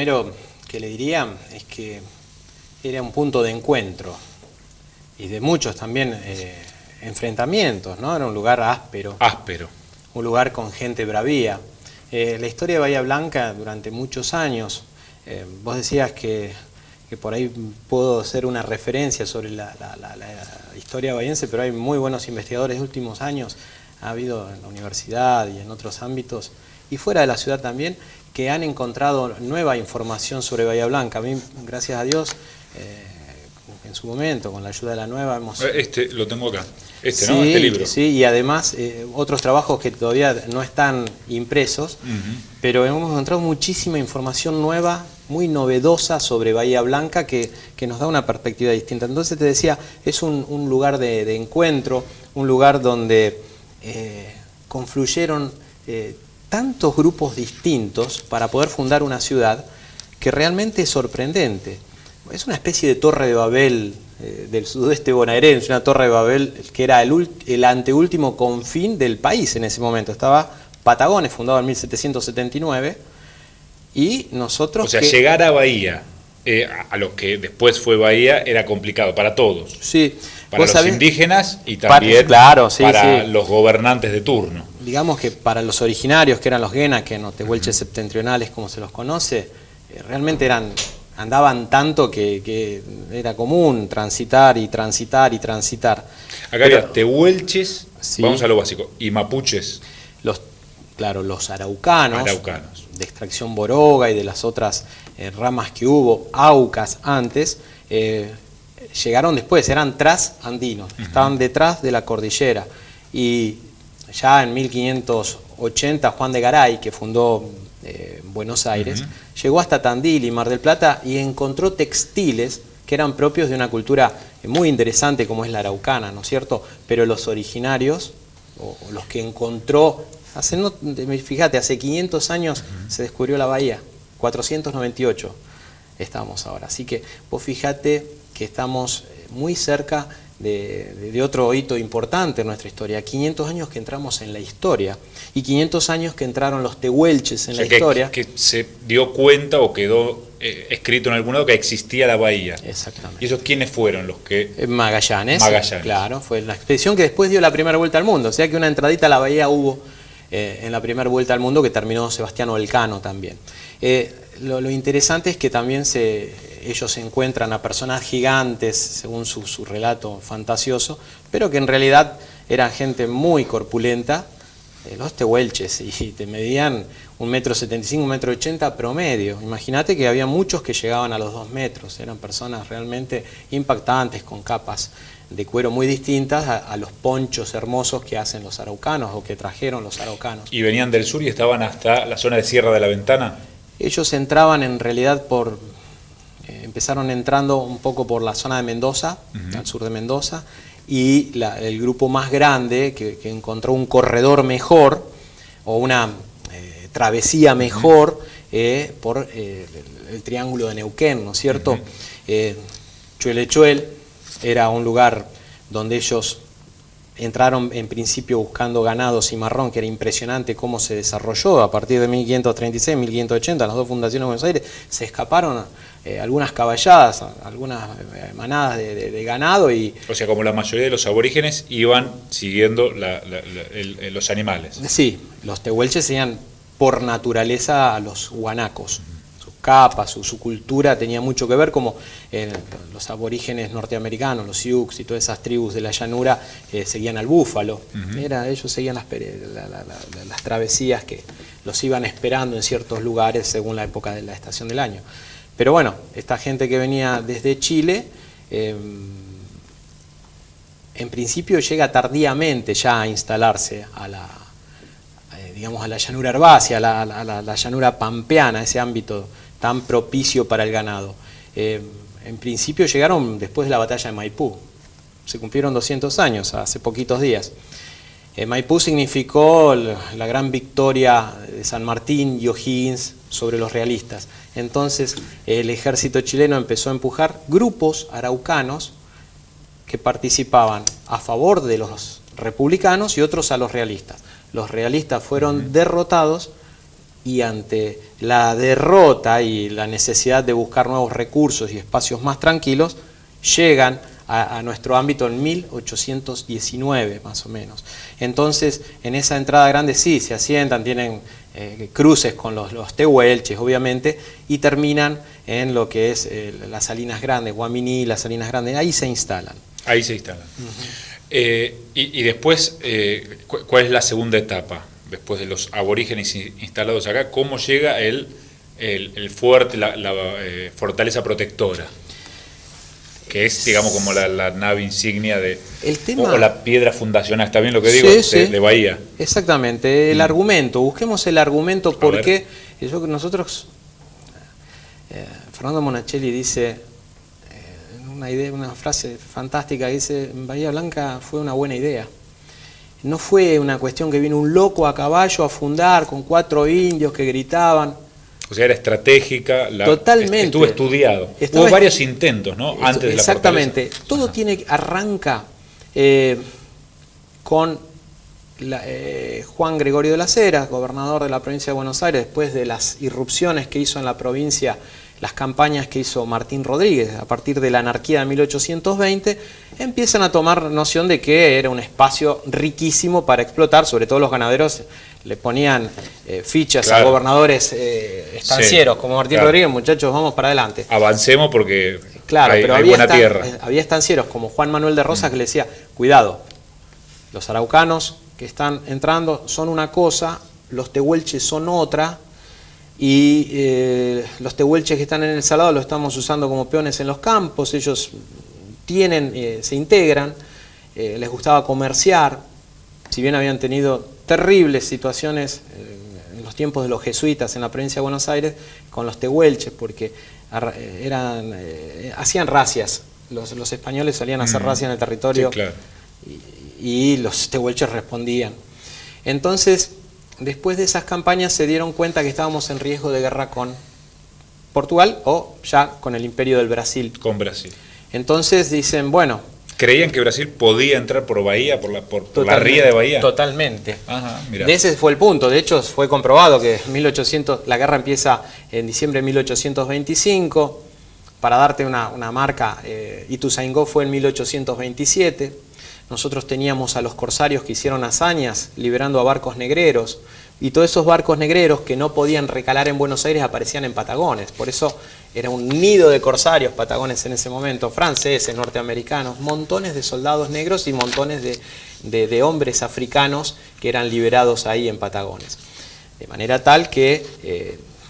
Primero que le diría es que era un punto de encuentro y de muchos también enfrentamientos, ¿no? Era un lugar áspero. Áspero. Un lugar con gente bravía. La historia de Bahía Blanca durante muchos años, vos decías que por ahí puedo hacer una referencia sobre la historia bahiense, pero hay muy buenos investigadores de últimos años, ha habido en la universidad y en otros ámbitos, y fuera de la ciudad también, que han encontrado nueva información sobre Bahía Blanca. A mí, gracias a Dios, en su momento, con la ayuda de la nueva, hemos... Lo tengo acá, sí, ¿no? Este libro. Sí, y además otros trabajos que todavía no están impresos, pero hemos encontrado muchísima información nueva, muy novedosa sobre Bahía Blanca que nos da una perspectiva distinta. Entonces te decía, es un lugar de encuentro, un lugar donde confluyeron tantos grupos distintos para poder fundar una ciudad que realmente es sorprendente. Es una especie de torre de Babel del sudeste bonaerense, una torre de Babel que era el anteúltimo confín del país en ese momento. Estaba Patagones, fundado en 1779, y nosotros... O sea, llegar a Bahía, a lo que después fue Bahía, era complicado para todos. Sí. Para los indígenas y también claro, sí, para los gobernantes de turno. Digamos que para los originarios, que eran los Guenaques, los tehuelches septentrionales, como se los conoce, realmente andaban tanto que era común transitar y transitar y transitar. Acá era tehuelches, sí, vamos a lo básico, y mapuches. Los araucanos, de extracción boroga y de las otras ramas que hubo, aucas antes, llegaron después, eran trasandinos, estaban detrás de la cordillera. Y ya en 1580 Juan de Garay, que fundó Buenos Aires, llegó hasta Tandil y Mar del Plata y encontró textiles que eran propios de una cultura muy interesante como es la araucana, ¿no es cierto? Pero los originarios, o los que encontró, fíjate, hace 500 años se descubrió la bahía, 498 estamos ahora. Así que vos fíjate que estamos muy cerca de otro hito importante en nuestra historia. 500 años que entramos en la historia y 500 años que entraron los tehuelches en la historia. Que se dio cuenta o quedó escrito en algún lado que existía la bahía. Exactamente. ¿Y esos quiénes fueron los que...? Magallanes. Claro, fue la expedición que después dio la primera vuelta al mundo. O sea que una entradita a la bahía hubo en la primera vuelta al mundo que terminó Sebastiano Elcano también. Lo interesante es que también ellos encuentran a personas gigantes, según su relato fantasioso, pero que en realidad eran gente muy corpulenta, los tehuelches, y te medían 1,75 m, 1,80 m promedio. Imagínate que había muchos que llegaban a los 2 metros, eran personas realmente impactantes, con capas de cuero muy distintas a los ponchos hermosos que hacen los araucanos o que trajeron los araucanos. ¿Y venían del sur y estaban hasta la zona de Sierra de la Ventana? Ellos entraban en realidad empezaron entrando un poco por la zona de Mendoza, al sur de Mendoza, y el grupo más grande que encontró un corredor mejor o una travesía mejor por el Triángulo de Neuquén, ¿no es cierto? Chuelechuel era un lugar donde ellos entraron en principio buscando ganado cimarrón, que era impresionante cómo se desarrolló a partir de 1536, 1580, las dos fundaciones de Buenos Aires, se escaparon algunas caballadas, algunas manadas de ganado. O sea, como la mayoría de los aborígenes iban siguiendo los animales. Sí, los tehuelches serían por naturaleza a los guanacos. Capas, su cultura tenía mucho que ver, como los aborígenes norteamericanos, los Sioux y todas esas tribus de la llanura seguían al búfalo. Ellos seguían las travesías que los iban esperando en ciertos lugares según la época de la estación del año. Pero bueno, esta gente que venía desde Chile, en principio llega tardíamente ya a instalarse a la llanura herbácea, a la llanura pampeana, ese ámbito tan propicio para el ganado. En principio llegaron después de la batalla de Maipú. Se cumplieron 200 años, hace poquitos días. Maipú significó la gran victoria de San Martín y O'Higgins sobre los realistas. Entonces el ejército chileno empezó a empujar grupos araucanos que participaban a favor de los republicanos y otros a los realistas. Los realistas fueron derrotados y ante la derrota y la necesidad de buscar nuevos recursos y espacios más tranquilos, llegan a nuestro ámbito en 1819 más o menos. Entonces, en esa entrada grande sí, se asientan, tienen cruces con los tehuelches, obviamente, y terminan en lo que es las Salinas Grandes, Guaminí, las Salinas Grandes, ahí se instalan. Ahí se instalan. Y después, ¿cuál es la segunda etapa? Después de los aborígenes instalados acá, ¿cómo llega el fuerte, la fortaleza protectora? Que es, digamos, como la nave insignia o la piedra fundacional, ¿está bien lo que digo? Sí. De Bahía. Exactamente, el argumento, busquemos el argumento porque nosotros, Fernando Monachelli dice, una frase fantástica, dice, Bahía Blanca fue una buena idea. No fue una cuestión que vino un loco a caballo a fundar con 4 indios que gritaban. O sea, era estratégica, totalmente. Estuvo estudiado. Hubo varios intentos, ¿no? Antes de la fortaleza. Exactamente. Todo arranca con Juan Gregorio de las Heras, gobernador de la provincia de Buenos Aires, después de las irrupciones que hizo en la provincia, las campañas que hizo Martín Rodríguez a partir de la anarquía de 1820, empiezan a tomar noción de que era un espacio riquísimo para explotar, sobre todo los ganaderos le ponían fichas a gobernadores estancieros como Martín Rodríguez, muchachos, vamos para adelante. Avancemos porque pero hay buena tierra. Había estancieros como Juan Manuel de Rosas que le decía, cuidado, los araucanos que están entrando son una cosa, los tehuelches son otra, y los tehuelches que están en el Salado los estamos usando como peones en los campos, ellos se integran, les gustaba comerciar, si bien habían tenido terribles situaciones en los tiempos de los jesuitas en la provincia de Buenos Aires con los tehuelches, porque hacían racias, los españoles solían hacer racias en el territorio, y los tehuelches respondían. Entonces, después de esas campañas se dieron cuenta que estábamos en riesgo de guerra con Portugal o ya con el Imperio del Brasil. Con Brasil. Entonces dicen, bueno... ¿Creían que Brasil podía entrar por Bahía, por la ría de Bahía? Totalmente. Ajá, mirá. Ese fue el punto. De hecho, fue comprobado que la guerra empieza en diciembre de 1825. Para darte una marca, Ituzaingó fue en 1827. Nosotros teníamos a los corsarios que hicieron hazañas liberando a barcos negreros, y todos esos barcos negreros que no podían recalar en Buenos Aires aparecían en Patagones. Por eso era un nido de corsarios Patagones en ese momento, franceses, norteamericanos, montones de soldados negros y montones de hombres africanos que eran liberados ahí en Patagones. De manera tal que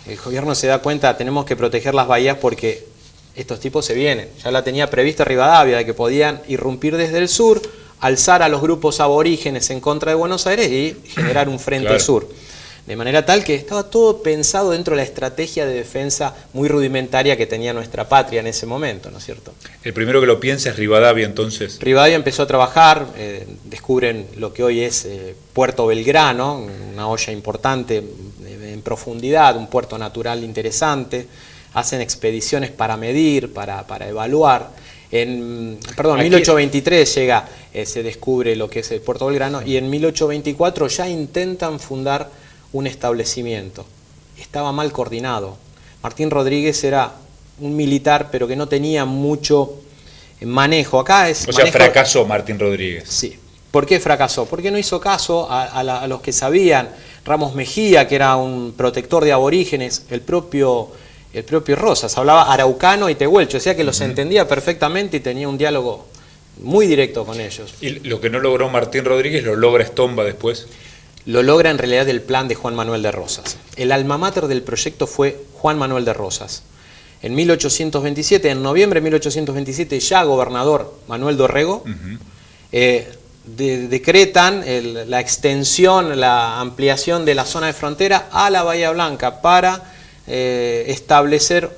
el gobierno se da cuenta, tenemos que proteger las bahías porque estos tipos se vienen. Ya la tenía prevista Rivadavia, de que podían irrumpir desde el sur, alzar a los grupos aborígenes en contra de Buenos Aires y generar un frente sur. De manera tal que estaba todo pensado dentro de la estrategia de defensa muy rudimentaria que tenía nuestra patria en ese momento, ¿no es cierto? El primero que lo piensa es Rivadavia, entonces. Rivadavia empezó a trabajar, descubren lo que hoy es Puerto Belgrano, una olla importante en profundidad, un puerto natural interesante, hacen expediciones para medir, para evaluar. En 1823 se descubre lo que es el Puerto Belgrano, y en 1824 ya intentan fundar un establecimiento. Estaba mal coordinado. Martín Rodríguez era un militar, pero que no tenía mucho manejo. Acá es o sea, fracasó Martín Rodríguez. Sí. ¿Por qué fracasó? Porque no hizo caso a los que sabían. Ramos Mejía, que era un protector de aborígenes, el propio Rosas, hablaba araucano y tehuelche, o sea que los entendía perfectamente y tenía un diálogo muy directo con ellos. ¿Y lo que no logró Martín Rodríguez lo logra Estomba después? Lo logra en realidad el plan de Juan Manuel de Rosas. El alma mater del proyecto fue Juan Manuel de Rosas. En 1827, en noviembre de 1827, ya gobernador Manuel Dorrego, decretan la extensión, la ampliación de la zona de frontera a la Bahía Blanca para establecer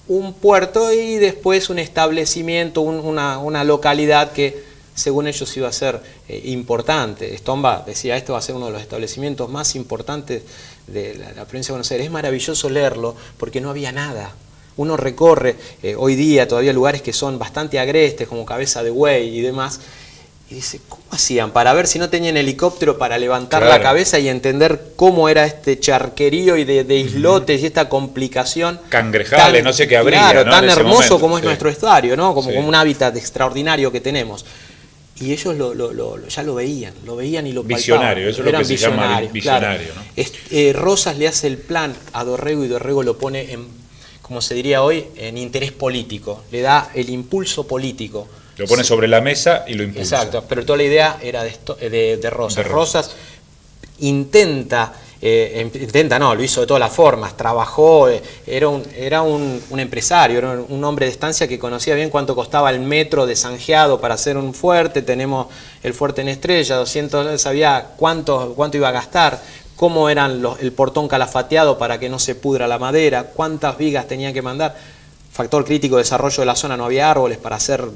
un puerto y después un establecimiento, una localidad que según ellos iba a ser importante. Estomba decía, esto va a ser uno de los establecimientos más importantes de la provincia de Buenos Aires. Es maravilloso leerlo porque no había nada. Uno recorre hoy día todavía lugares que son bastante agrestes, como Cabeza de Buey y demás, Y dice, ¿cómo hacían? Para ver si no tenían helicóptero para levantar la cabeza y entender cómo era este charquerío y de islotes y esta complicación. Cangrejales, no sé qué habría. Claro, ¿no? tan hermoso como es nuestro estuario, ¿no? Como un hábitat extraordinario que tenemos. Y ellos ya lo veían y lo palpaban. Visionario, eso es lo que se llama visionario. Claro. ¿No? Rosas le hace el plan a Dorrego y Dorrego lo pone en, como se diría hoy, en interés político. Le da el impulso político. Lo pone sobre la mesa y lo impulsa. Exacto, pero toda la idea era de Rosas. Rosas intenta, lo hizo de todas las formas, trabajó, era un empresario, era un hombre de estancia que conocía bien cuánto costaba el metro de zanjeado para hacer un fuerte. Tenemos el fuerte en Estrella, 200, sabía cuánto iba a gastar, cómo eran el portón calafateado para que no se pudra la madera, cuántas vigas tenía que mandar. Factor crítico de desarrollo de la zona, no había árboles para hacer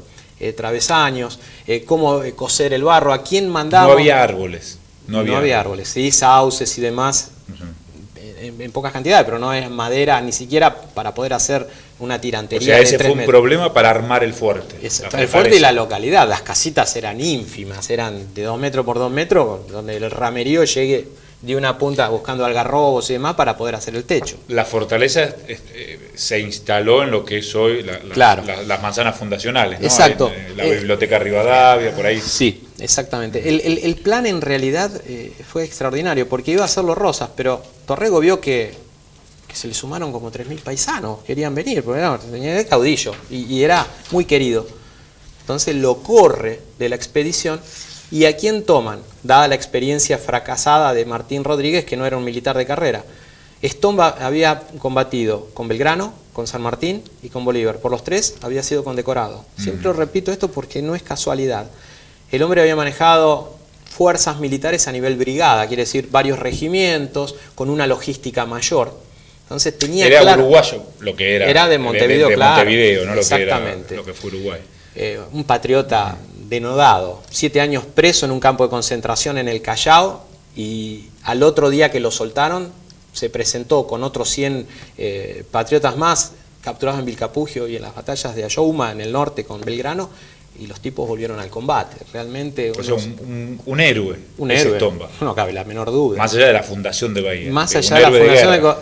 travesaños, cómo coser el barro, a quién mandaba. No había árboles. No había árboles, sí, sauces y demás, en pocas cantidades, pero no es madera ni siquiera para poder hacer una tirantería. O sea, ese fue un problema para armar el fuerte. El fuerte y la localidad, las casitas eran ínfimas, eran de 2 metros por 2 metros, donde el ramerío llegue de una punta buscando algarrobos y demás para poder hacer el techo. La fortaleza se instaló en lo que es hoy las manzanas fundacionales, ¿no? Exacto. La biblioteca Rivadavia, por ahí. Sí, exactamente. El plan en realidad fue extraordinario porque iba a hacerlo Rosas, pero Dorrego vio que se le sumaron como 3.000 paisanos, querían venir, porque era caudillo y era muy querido. Entonces lo corre de la expedición. ¿Y a quién toman? Dada la experiencia fracasada de Martín Rodríguez, que no era un militar de carrera. Estomba había combatido con Belgrano, con San Martín y con Bolívar. Por los 3 había sido condecorado. Siempre repito esto porque no es casualidad. El hombre había manejado fuerzas militares a nivel brigada, quiere decir varios regimientos, con una logística mayor. Entonces tenía era uruguayo lo que era. Era de Montevideo, de claro. Montevideo, no Exactamente. Lo que fue Uruguay. Un patriota denodado, 7 años preso en un campo de concentración en el Callao, y al otro día que lo soltaron se presentó con otros 100 patriotas más capturados en Vilcapugio y en las batallas de Ayohuma en el norte con Belgrano, y los tipos volvieron al combate. Realmente un héroe. Un héroe. Estomba. No cabe la menor duda. Más allá de la fundación de Bahía. Más allá de la fundación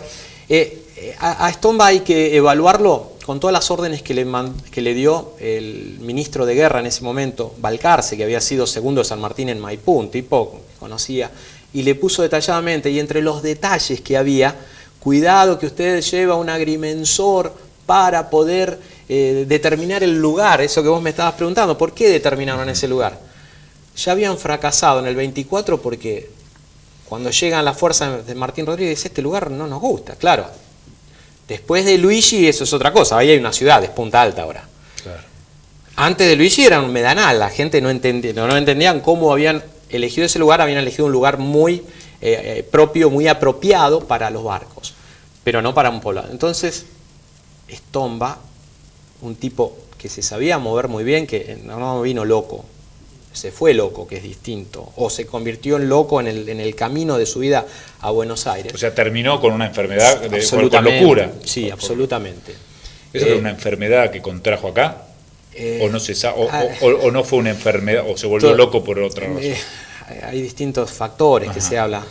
a Estomba hay que evaluarlo con todas las órdenes que le dio el ministro de guerra en ese momento, Balcarce, que había sido segundo de San Martín en Maipú, un tipo que conocía, y le puso detalladamente, y entre los detalles que había, cuidado que usted lleva un agrimensor para poder determinar el lugar, eso que vos me estabas preguntando, ¿por qué determinaron ese lugar? Ya habían fracasado en el 24 porque cuando llegan las fuerzas de Martín Rodríguez, este lugar no nos gusta, claro. Después de Luigi eso es otra cosa, ahí hay una ciudad, es Punta Alta ahora. Claro. Antes de Luigi era un medanal, la gente no entendían cómo habían elegido ese lugar, habían elegido un lugar muy propio, muy apropiado para los barcos, pero no para un poblado. Entonces, Estomba, un tipo que se sabía mover muy bien, que no vino loco, se fue loco, que es distinto, o se convirtió en loco en el camino de su vida a Buenos Aires. O sea, terminó con una enfermedad con locura. Sí, absolutamente. ¿Eso era una enfermedad que contrajo acá? ¿O no se sabe, o no fue una enfermedad, o se volvió loco por otra razón? Hay distintos factores que se habla.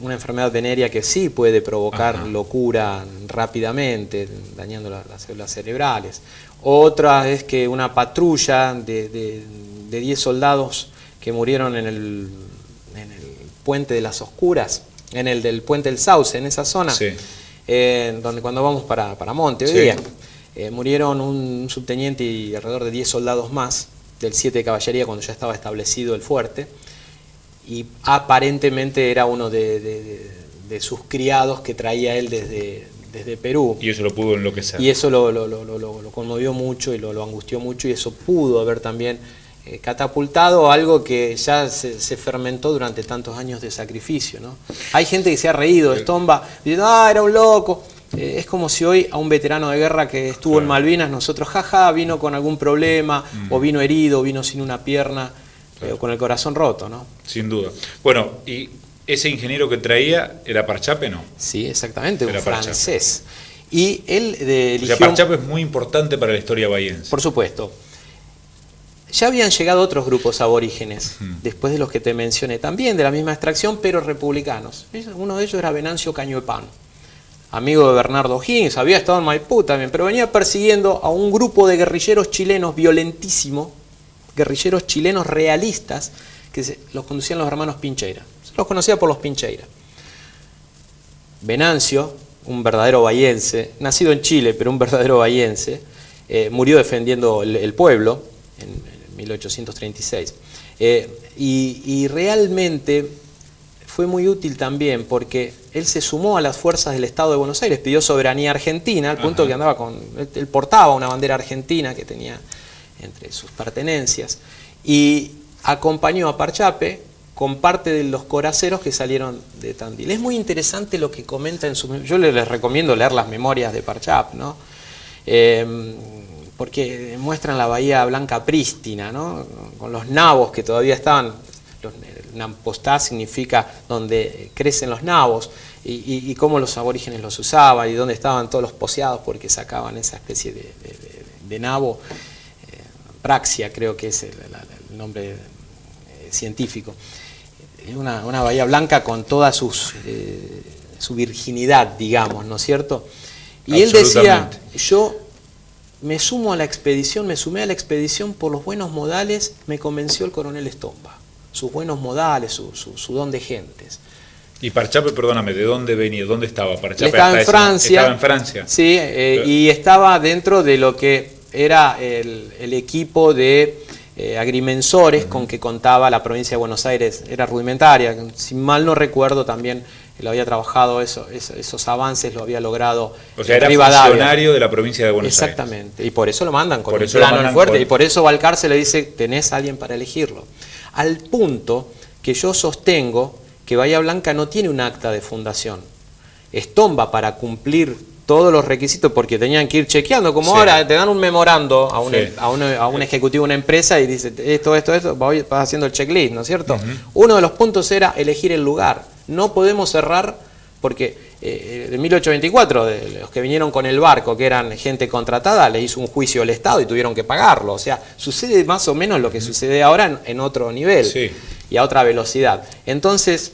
Una enfermedad venérea que sí puede provocar locura rápidamente, dañando las células cerebrales. Otra es que una patrulla de 10 soldados que murieron en el puente de las Oscuras, en el del puente del Sauce, en esa zona, donde cuando vamos para Montevideo, murieron un subteniente y alrededor de 10 soldados más del 7 de Caballería cuando ya estaba establecido el fuerte, y aparentemente era uno de sus criados que traía él desde Perú. Y eso lo pudo enloquecer. Y eso lo conmovió mucho y lo angustió mucho, y eso pudo haber también catapultado algo que ya se fermentó durante tantos años de sacrificio, ¿no? Hay gente que se ha reído de Estomba, diciendo, era un loco. Es como si hoy a un veterano de guerra que estuvo en Malvinas, nosotros, vino con algún problema, o vino herido, o vino sin una pierna, o con el corazón roto, ¿no? Sin duda. Bueno, y ese ingeniero que traía era Parchape, ¿no? Sí, exactamente, un francés. Parchape. Y él eligió... O sea, Parchape es muy importante para la historia bahiense. Por supuesto. ya habían llegado otros grupos aborígenes, después de los que te mencioné, también de la misma extracción, pero republicanos. Uno de ellos era Venancio Cañuepan, amigo de Bernardo O'Higgins, había estado en Maipú también, pero venía persiguiendo a un grupo de guerrilleros chilenos violentísimo, guerrilleros chilenos realistas, que los conducían los hermanos Pincheira. Se los conocía por los Pincheira. Venancio, un verdadero bahiense, nacido en Chile, pero un verdadero bahiense, murió defendiendo el pueblo en 1836. Y realmente fue muy útil también porque él se sumó a las fuerzas del Estado de Buenos Aires, pidió soberanía argentina, al punto que andaba él portaba una bandera argentina que tenía entre sus pertenencias, y acompañó a Parchape con parte de los coraceros que salieron de Tandil. Es muy interesante lo que comenta en su... Yo les recomiendo leer las memorias de Parchape, ¿no? Porque muestran la Bahía Blanca prístina, ¿no? Con los nabos que todavía estaban. Napostá significa donde crecen los nabos, y cómo los aborígenes los usaban, y dónde estaban todos los poseados porque sacaban esa especie de nabo, praxia creo que es el nombre científico. Es una Bahía Blanca con toda su virginidad, digamos, ¿no es cierto? Y él decía, yo me sumé a la expedición por los buenos modales, me convenció el coronel Estomba. Sus buenos modales, su don de gentes. Y Parchape, perdóname, ¿de dónde venía? ¿Dónde estaba Parchape? Estaba en Francia. Estaba en Francia. Sí, y estaba dentro de lo que era el equipo de agrimensores con que contaba la provincia de Buenos Aires. Era rudimentaria, si mal no recuerdo también lo había trabajado, esos avances lo había logrado. O sea, era funcionario de la provincia de Buenos Aires. Exactamente, y por eso lo mandan con un plano en fuerte, y por eso Balcarce le dice, tenés a alguien para elegirlo. Al punto que yo sostengo que Bahía Blanca no tiene un acta de fundación. Estomba, para cumplir todos los requisitos, porque tenían que ir chequeando, como ahora te dan un memorando a un ejecutivo de una empresa y dice, esto, vas haciendo el checklist, ¿no es cierto? Uno de los puntos era elegir el lugar. No podemos cerrar, porque en 1824, los que vinieron con el barco, que eran gente contratada, le hizo un juicio al Estado y tuvieron que pagarlo. O sea, sucede más o menos lo que sucede ahora en otro nivel y a otra velocidad. Entonces,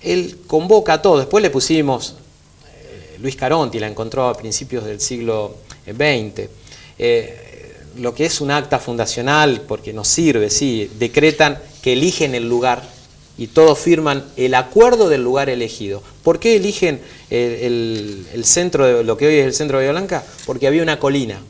él convoca a todos. Después le pusimos, Luis Caronti la encontró a principios del siglo XX. Lo que es un acta fundacional, porque nos sirve, sí, decretan que eligen el lugar y todos firman el acuerdo del lugar elegido. ¿Por qué eligen el centro de lo que hoy es el centro de Bahía Blanca? Porque había una colina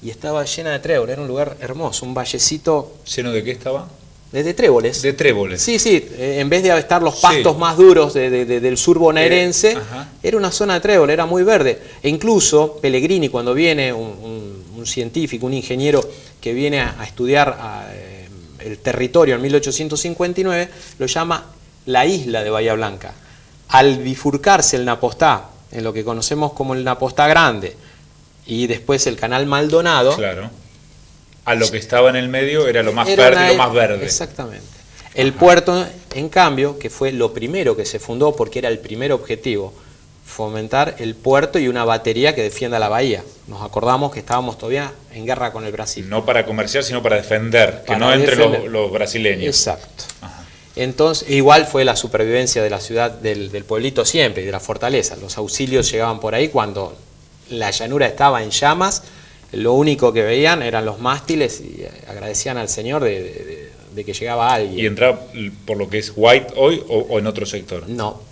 y estaba llena de tréboles, era un lugar hermoso, un vallecito. ¿Lleno de qué estaba? De tréboles. De tréboles. Sí, en vez de estar los pastos más duros del sur bonaerense, era una zona de tréboles, era muy verde. E incluso Pellegrini, cuando viene un científico, un ingeniero que viene a estudiar el territorio en 1859, lo llama la isla de Bahía Blanca. Al bifurcarse el Napostá, en lo que conocemos como el Napostá Grande, y después el Canal Maldonado, claro, a lo que estaba en el medio era lo más verde, lo más verde. Exactamente. El puerto, en cambio, que fue lo primero que se fundó porque era el primer objetivo, fomentar el puerto y una batería que defienda la bahía. Nos acordamos que estábamos todavía en guerra con el Brasil. No para comerciar, sino para defender, que no entre los brasileños. Exacto. Entonces, igual fue la supervivencia de la ciudad, del pueblito siempre, y de la fortaleza. Los auxilios llegaban por ahí cuando la llanura estaba en llamas. Lo único que veían eran los mástiles y agradecían al Señor de que llegaba alguien. ¿Y entraba por lo que es White hoy o en otro sector? No.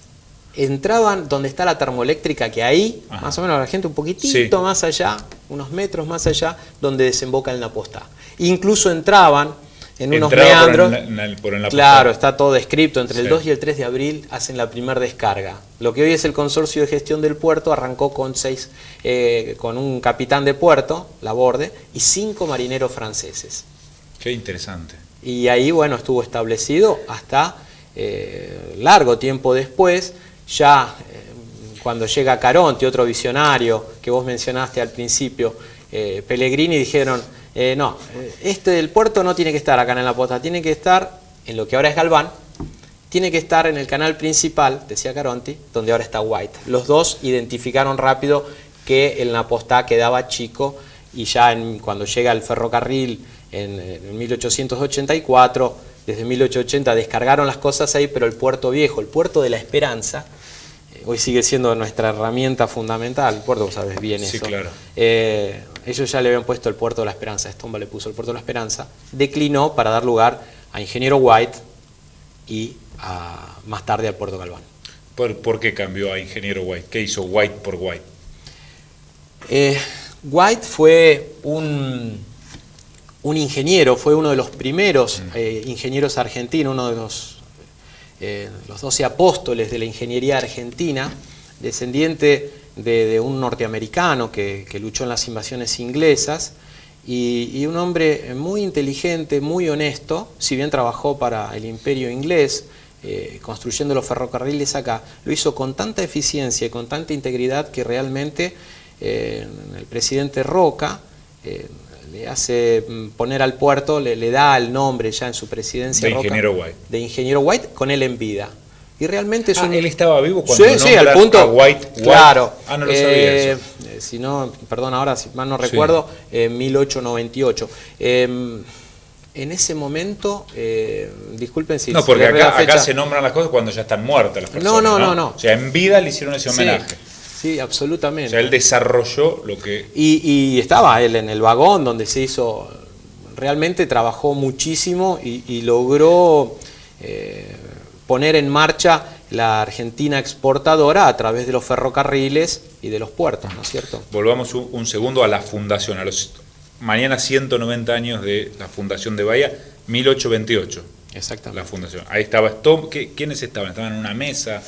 Entraban donde está la termoeléctrica, que ahí, más o menos la gente un poquitito más allá, unos metros más allá, donde desemboca el Napostá. Incluso entraban en unos meandros. Por el claro, está todo descrito. Entre el 2 y el 3 de abril hacen la primera descarga. Lo que hoy es el Consorcio de Gestión del Puerto arrancó con un capitán de puerto, Laborde, y 5 marineros franceses. Qué interesante. Y ahí, bueno, estuvo establecido hasta largo tiempo después, ya cuando llega Caronti, otro visionario que vos mencionaste al principio, Pellegrini, dijeron, no, del puerto no tiene que estar acá en la Napostá, tiene que estar en lo que ahora es Galván, tiene que estar en el canal principal, decía Caronti, donde ahora está White. Los dos identificaron rápido que el Napostá quedaba chico y ya cuando llega el ferrocarril en 1884. Desde 1880 descargaron las cosas ahí, pero el Puerto Viejo, el Puerto de la Esperanza, hoy sigue siendo nuestra herramienta fundamental. El puerto, vos sabés bien eso. Sí, claro. Ellos ya le habían puesto el Puerto de la Esperanza, Estomba le puso el Puerto de la Esperanza, declinó para dar lugar a Ingeniero White y más tarde al Puerto Galván. ¿Por qué cambió a Ingeniero White? ¿Qué hizo White por White? White fue un ingeniero, fue uno de los primeros ingenieros argentinos, uno de los 12 apóstoles de la ingeniería argentina, descendiente de un norteamericano que luchó en las invasiones inglesas, y un hombre muy inteligente, muy honesto. Si bien trabajó para el Imperio inglés, construyendo los ferrocarriles acá, lo hizo con tanta eficiencia y con tanta integridad que realmente el presidente Roca le hace poner al puerto, le da el nombre ya en su presidencia de Ingeniero White. De Ingeniero White, con él en vida. Y realmente es él estaba vivo cuando al punto, a White. Claro. No lo sabía eso. Si no, perdón, ahora si mal no recuerdo, 1898. En ese momento, disculpen si... No, porque acá se nombran las cosas cuando ya están muertas las personas. No. O sea, en vida le hicieron ese homenaje. Sí, absolutamente. O sea, él desarrolló lo que... Y estaba él en el vagón donde se hizo... Realmente trabajó muchísimo y logró poner en marcha la Argentina exportadora a través de los ferrocarriles y de los puertos, ¿no es cierto? Volvamos un segundo a la fundación, mañana 190 años de la fundación de Bahía, 1828. Exactamente. La fundación. Ahí estaba Stomba. ¿Quiénes estaban? ¿Estaban en una mesa?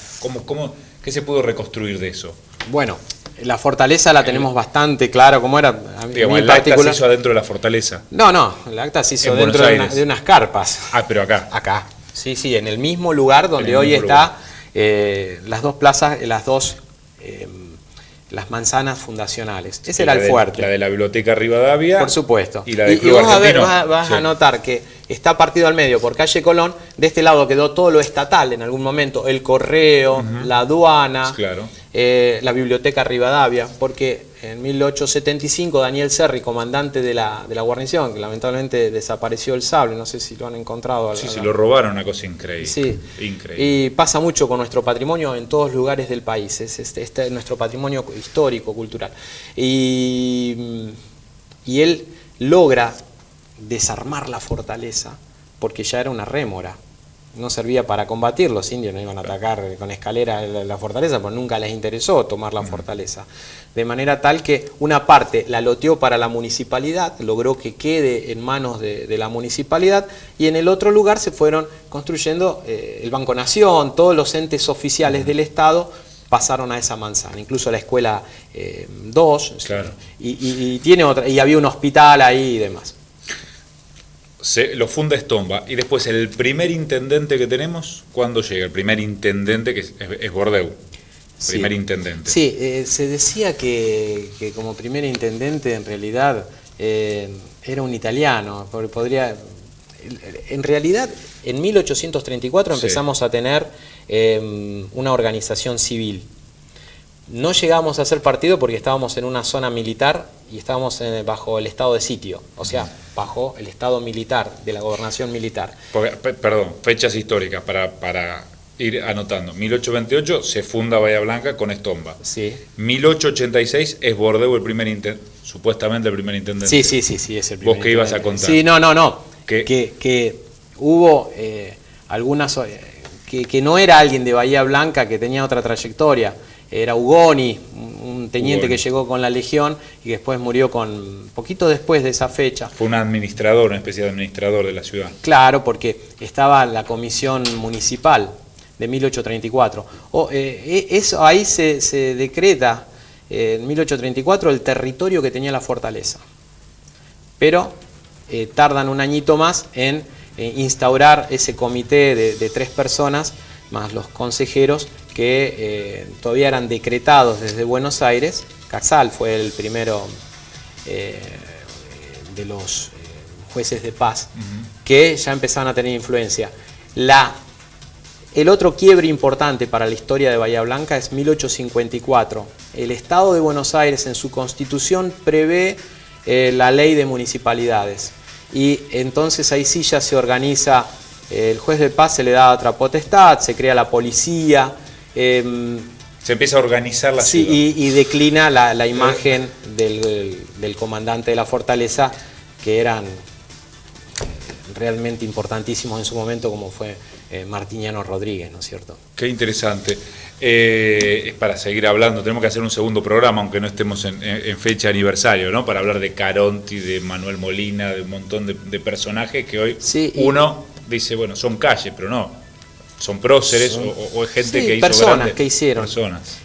¿Qué se pudo reconstruir de eso? Bueno, la fortaleza la tenemos bastante clara, como era. Digamos, el acta se hizo adentro de la fortaleza. No, el acta se hizo dentro de unas carpas. Pero acá. Acá. Sí, en el mismo lugar donde hoy está las dos plazas, las manzanas fundacionales. Ese era el fuerte. La de la Biblioteca Rivadavia. Por supuesto. Y la del Club Argentino. Vas a notar que está partido al medio por calle Colón. De este lado quedó todo lo estatal en algún momento. El correo, la aduana, claro. La Biblioteca Rivadavia. Porque en 1875 Daniel Serri, comandante de la guarnición, que lamentablemente desapareció el sable, no sé si lo han encontrado. Sí, lo robaron, una cosa increíble. Sí. Increíble. Y pasa mucho con nuestro patrimonio en todos lugares del país. Este es nuestro patrimonio histórico, cultural. Y él logra desarmar la fortaleza porque ya era una rémora. No servía para combatir, los indios no iban a atacar con escalera la fortaleza, porque nunca les interesó tomar la fortaleza. De manera tal que una parte la loteó para la municipalidad, logró que quede en manos de la municipalidad, y en el otro lugar se fueron construyendo el Banco Nación, todos los entes oficiales del Estado pasaron a esa manzana, incluso la escuela 2, claro. y tiene otra, y había un hospital ahí y demás. Lo funda Stomba, y después el primer intendente que tenemos, ¿cuándo llega? El primer intendente que es Bordeu, primer intendente. Sí, se decía que como primer intendente en realidad era un italiano, porque en realidad en 1834 empezamos a tener una organización civil. No llegamos a ser partido porque estábamos en una zona militar y estábamos bajo el estado de sitio, o sea, bajo el estado militar, de la gobernación militar. Perdón, fechas históricas para ir anotando. 1828 se funda Bahía Blanca con Stomba. Sí. 1886 es Bordeu supuestamente el primer intendente. Sí, es el primer. ¿Vos qué ibas a contar? Sí, no. Que hubo algunas... Que no era alguien de Bahía Blanca, que tenía otra trayectoria. Era Ugoni, un teniente que llegó con la Legión y después murió poquito después de esa fecha. Fue un administrador, una especie de administrador de la ciudad. Claro, porque estaba la comisión municipal de 1834. Eso ahí se decreta en 1834 el territorio que tenía la fortaleza. Pero tardan un añito más en instaurar ese comité de 3 personas, más los consejeros, que todavía eran decretados desde Buenos Aires. Casal fue el primero de los jueces de paz, que ya empezaban a tener influencia. El otro quiebre importante para la historia de Bahía Blanca es 1854. El Estado de Buenos Aires en su constitución prevé la ley de municipalidades. y entonces ahí sí ya se organiza, el juez de paz se le da otra potestad, se crea la policía. Se empieza a organizar la ciudad. Y declina la imagen del comandante de la fortaleza, que eran realmente importantísimos en su momento, como fue Martiniano Rodríguez, ¿no es cierto? Qué interesante. Es para seguir hablando, tenemos que hacer un segundo programa, aunque no estemos en fecha de aniversario, ¿no? Para hablar de Caronti, de Manuel Molina, de un montón de personajes que hoy uno dice, bueno, son calles, pero no, son próceres o es gente que hizo personas que hicieron. Personas.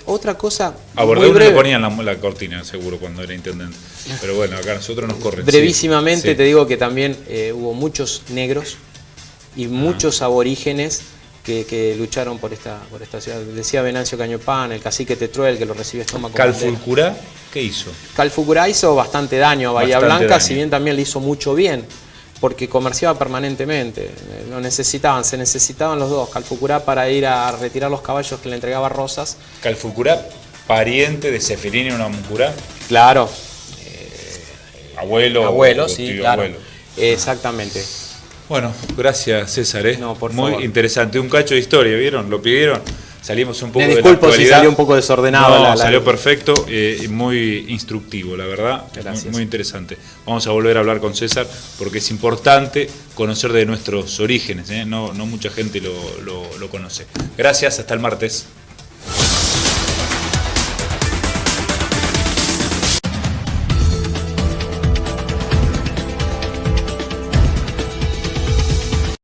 Otra cosa. A Bordeaux le ponían la cortina, seguro, cuando era intendente. Pero bueno, acá a nosotros nos corren. Brevísimamente te digo que también hubo muchos negros y muchos aborígenes que lucharon por esta ciudad. Decía Venancio Cañopán, el cacique Tetruel, que lo recibió estómago. ¿Calfulcurá qué hizo? Calfulcurá hizo bastante daño a Bahía Blanca, si bien también le hizo mucho bien, porque comerciaba permanentemente. Se necesitaban los dos. Calfulcurá para ir a retirar los caballos que le entregaba Rosas. ¿Calfulcurá, pariente de Seferino Unamucurá? Claro. Abuelo, sí, claro. Abuelo. Exactamente. Bueno, gracias César. No, por muy favor. Interesante, un cacho de historia, ¿vieron? ¿Lo pidieron? Salimos un poco Me de la disculpo actualidad. si salió un poco desordenado. No, salió perfecto y muy instructivo, la verdad. Gracias. Muy interesante. Vamos a volver a hablar con César porque es importante conocer de nuestros orígenes, ¿eh? No mucha gente lo conoce. Gracias, hasta el martes.